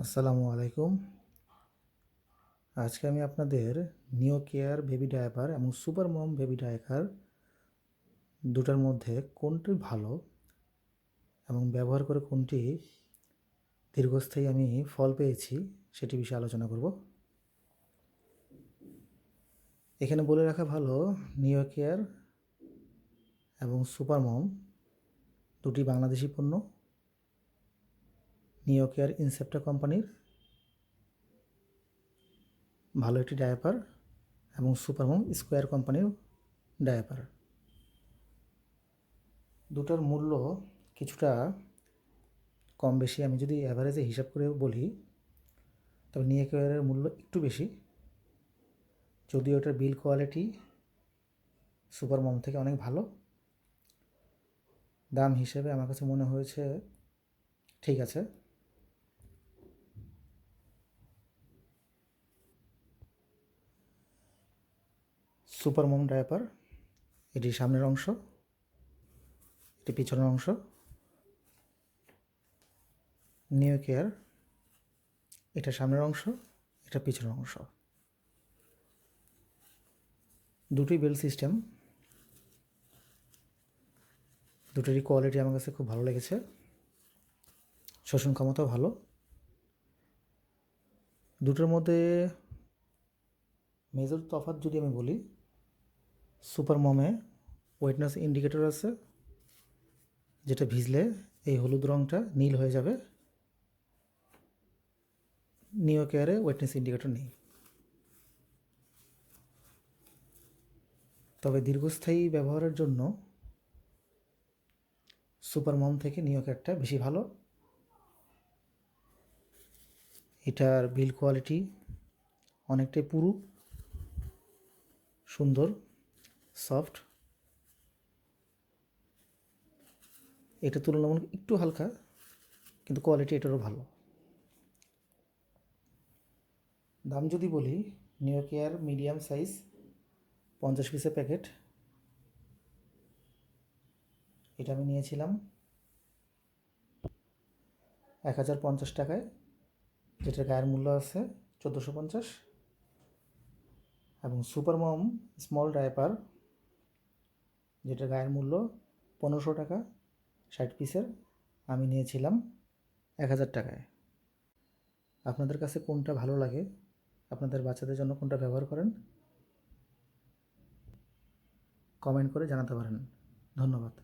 আসসালামু আলাইকুম। আজকে আমি আপনাদের নিও কেয়ার বেবি ডায়াপার এবং সুপার মম বেবি ডায়াপার দুটার মধ্যে কোনটি ভালো এবং ব্যবহার করে কোনটি দীর্ঘস্থায়ী আমি ফল পেয়েছি সেটি বিষয়ে আলোচনা করব। এখানে বলে রাখা ভালো, নিও কেয়ার এবং সুপার মম দুটি বাংলাদেশি পণ্য। নিও কেয়ার ইনসেপ্টা কোম্পানির ভালো একটি ডায়াপার এবং সুপার মম স্কোয়ার কোম্পানির ডায়াপার। দুটার মূল্য কিছুটা কম বেশি, আমি যদি অ্যাভারেজে হিসাব করে বলি তবে নিও কেয়ারের মূল্য একটু বেশি, যদিও এটার বিল কোয়ালিটি সুপার মম থেকে অনেক ভালো। দাম হিসেবে আমার কাছে মনে হয়েছে ঠিক আছে। সুপার মম ডায়াপার, এটি সামনের অংশ, এটি পিছনের অংশ। নিও কেয়ার, এটা সামনের অংশ, এটা পিছনের অংশ। দুটোই বেল সিস্টেম, দুটোরই কোয়ালিটি আমার কাছে খুব ভালো লেগেছে, শোষণ ক্ষমতাও ভালো। দুটোর মধ্যে মেজর তফাৎ যদি আমি বলি, সুপার মমে ওয়েটনেস ইন্ডিকেটর আছে, যেটা ভিজলে এই হলুদ রঙটা নীল হয়ে যাবে। নিও কেয়ারে ওয়েটনেস ইন্ডিকেটর নেই। তবে দীর্ঘস্থায়ী ব্যবহারের জন্য সুপার মম থেকে নিও কেয়ারটা বেশি ভালো। এটার বিল কোয়ালিটি অনেকটাই পুরু, সুন্দর, সফট। এটা তুলনামূলক একটু হালকা, কিন্তু কোয়ালিটি এটারও ভালো। দাম যদি বলি, নিও কেয়ার মিডিয়াম সাইজ 50 পিসের প্যাকেট, এটা আমি নিয়েছিলাম 1050 টাকায়, যেটার গায়ের মূল্য আছে 1450। এবং সুপার মম স্মল ডায়াপার, যেটার গায়ের মূল্য 1500 টাকা 60 পিসের, আমি নিয়েছিলাম 1000 টাকায়। আপনাদের কাছে কোনটা ভালো লাগে, আপনাদের বাচ্চাদের জন্য কোনটা ব্যবহার করেন, কমেন্ট করে জানাতে পারেন। ধন্যবাদ।